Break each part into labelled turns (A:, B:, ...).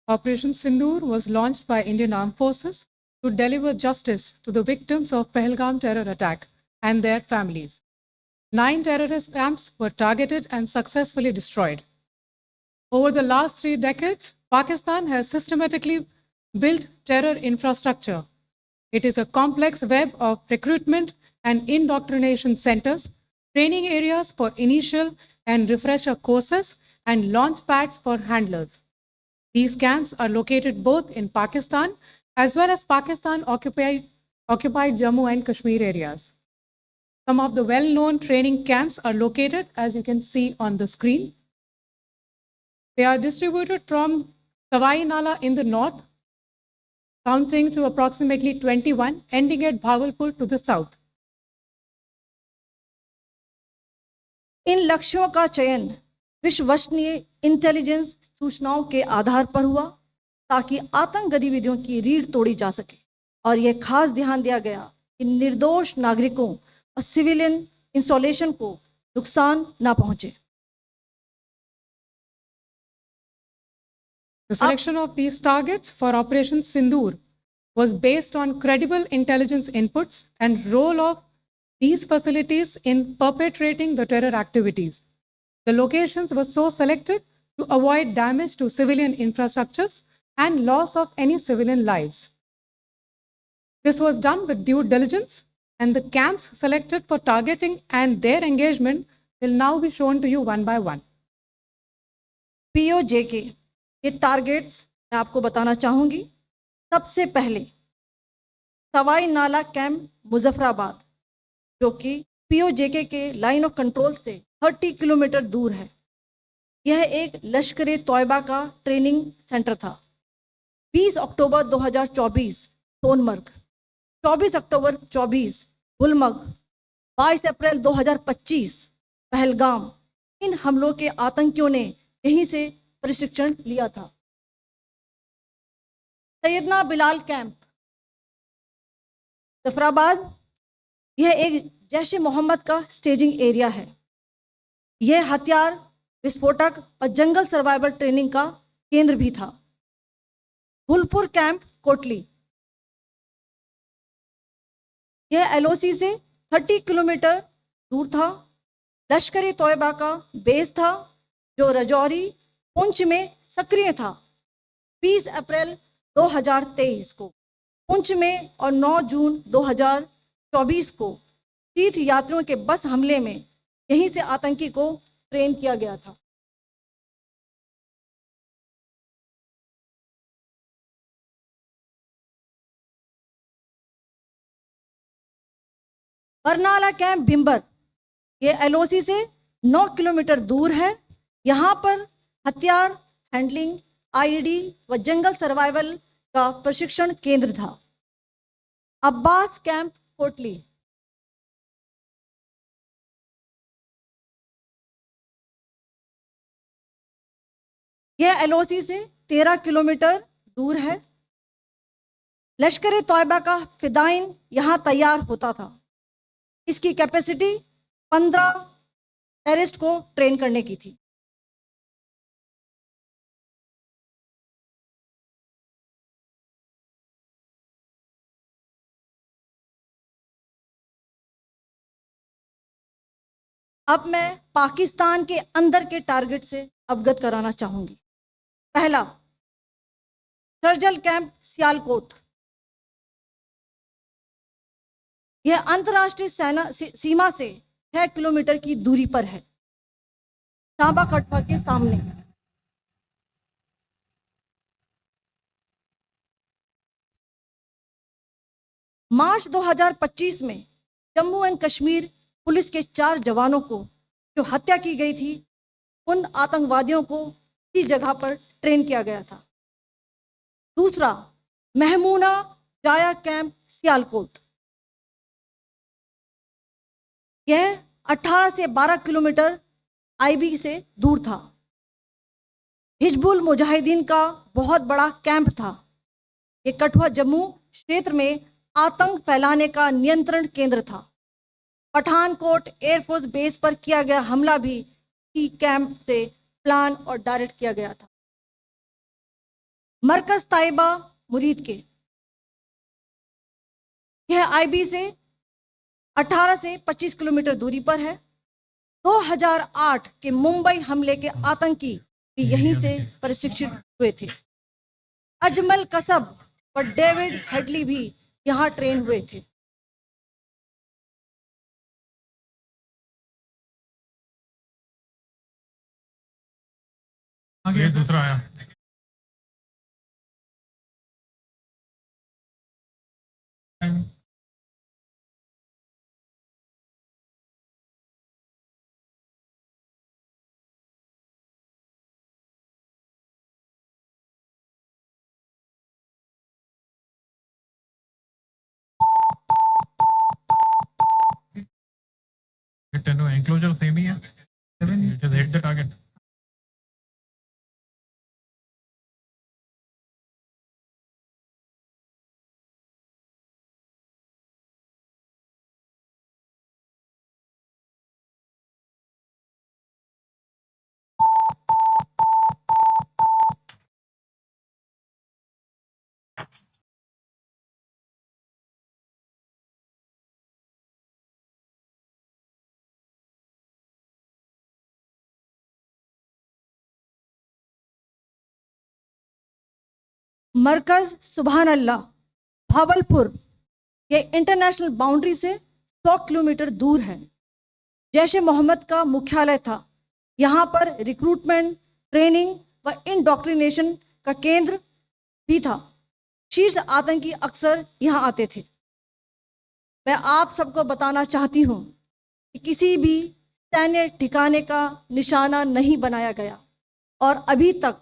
A: Operation Sindoor was launched by Indian Armed Forces to deliver justice to the victims of Pahalgam terror attack and their families. 9 terrorist camps were targeted and successfully destroyed. Over the last 3 decades, Pakistan has systematically built terror infrastructure. It is a complex web of recruitment and indoctrination centers, training areas for initial and refresher courses, and launch pads for handlers. These camps are located both in Pakistan as well as Pakistan-occupied Jammu and Kashmir areas. Some of the well-known training camps are located, as you can see on the screen. They are distributed from Sawai Nala in the north, counting to approximately 21, ending at Bhagalpur to the south.
B: इन लक्ष्यों का चयन विश्वसनीय intelligence सूचनाओं के आधार पर हुआ ताकि आतंक गतिविधियों की रीढ़ तोड़ी जा सके और यह खास ध्यान दिया गया कि निर्दोष नागरिकों और सिविलियन इंस्टॉलेशन को नुकसान न पहुंचे.
A: The selection of these targets for Operation Sindoor was based on credible intelligence inputs and role of these facilities in perpetrating the terror activities. The locations were so selected to avoid damage to civilian infrastructures and loss of any civilian lives. This was done with due diligence, and the camps selected for targeting and their engagement will now be shown to you one by one.
B: POJK के targets मैं आपको बताना चाहूँगी. सबसे पहले सवाई नाला camp Muzaffarabad, जो कि POJK के लाइन ऑफ कंट्रोल से 30 किलोमीटर दूर है. यह एक लश्कर तोयबा का ट्रेनिंग सेंटर था. 20 अक्टूबर 2024 सोनमर्ग, 24 अक्टूबर 24 गुलमर्ग, 22 अप्रैल 2025 पहलगाम. इन हमलों के आतंकियों ने यहीं से प्रशिक्षण लिया था. सैयदना बिलाल कैंप जफराबाद, यह एक जैश मोहम्मद का स्टेजिंग एरिया है. यह हथियार, विस्फोटक और जंगल सर्वाइवल ट्रेनिंग का केंद्र भी था. गुलपुर कैंप कोटली, यह LOC से 30 किलोमीटर दूर था. लश्कर तोयबा का बेस था जो रजौरी पुंछ में सक्रिय था. 20 अप्रैल 2023 को पुंछ में और 9 जून 2024 को तीर्थ यात्रियों के बस हमले में यहीं से आतंकी को ट्रेन किया गया था. बरनाला कैंप भिम्बर, ये LOC से 9 किलोमीटर दूर है. यहाँ पर हथियार, हैंडलिंग, IED व जंगल सर्वाइवल का प्रशिक्षण केंद्र था. अब्बास कैंप कोटली, यह LOC से 13 किलोमीटर दूर है. लश्कर तोयबा का फिदाइन यहाँ तैयार होता था. इसकी कैपेसिटी 15 टेररिस्ट को ट्रेन करने की थी. अब मैं पाकिस्तान के अंदर के टारगेट से अवगत कराना चाहूंगी. पहला, सर्जल कैंप सियालकोट. यह अंतर्राष्ट्रीय सीमा से 6 किलोमीटर की दूरी पर है, सांबा कटवा के सामने. मार्च 2025 में जम्मू एंड कश्मीर पुलिस के 4 जवानों को जो हत्या की गई थी, उन आतंकवादियों को इसी जगह पर ट्रेन किया गया था. दूसरा, महमूना जाया कैंप सियालकोट. यह 18 से 12 किलोमीटर IB से दूर था. हिजबुल मुजाहिदीन का बहुत बड़ा कैंप था. ये कठुआ जम्मू क्षेत्र में आतंक फैलाने का नियंत्रण केंद्र था. पठानकोट एयरफोर्स बेस पर किया गया हमला भी इसी कैंप से प्लान और डायरेक्ट किया गया था. मरकज ताइबा मुरीद के। यह आईबी से 18 से 25 किलोमीटर दूरी पर है। 2008 के मुंबई हमले के आतंकी भी यहीं से प्रशिक्षित हुए थे। अजमल कसब और डेविड हेडली भी यहाँ ट्रेन हुए थे।
C: आगे दूसरा आया। एंक्लोजर सेम ही है। Just hit the target.
B: मरकज सुभान अल्लाह भावलपुर ये इंटरनेशनल बाउंड्री से 100 किलोमीटर दूर है। जैश ए मोहम्मद का मुख्यालय था। यहाँ पर रिक्रूटमेंट, ट्रेनिंग व इंडोक्ट्रिनेशन का केंद्र भी था। शीर्ष आतंकी अक्सर यहाँ आते थे। मैं आप सबको बताना चाहती हूँ कि किसी भी सैन्य ठिकाने का निशाना नहीं बनाया गया और अभी तक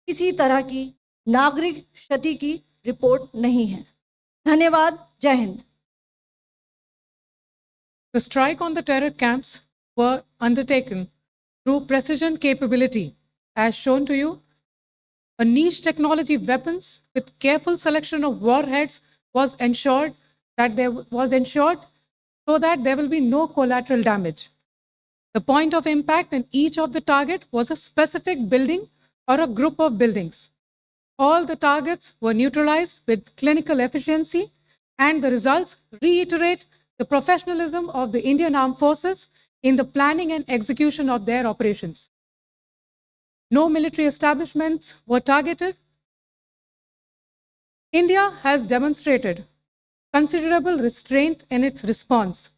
B: किसी तरह की नागरिक क्षति की रिपोर्ट नहीं है। धन्यवाद। जय Hind.
A: The strike on the terror camps were undertaken through precision capability, as shown to you. A niche technology weapons with careful selection of warheads was ensured so that there will be no collateral damage. The point of impact in each of the target was a specific building or a group of buildings. All the targets were neutralized with clinical efficiency, and the results reiterate the professionalism of the Indian Armed Forces in the planning and execution of their operations. No military establishments were targeted. India has demonstrated considerable restraint in its response.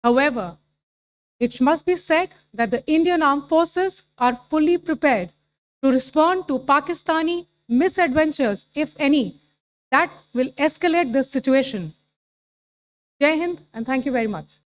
A: However, it must be said that the Indian Armed Forces are fully prepared to respond to Pakistani misadventures, if any, that will escalate the situation. Jai Hind, and thank you very much.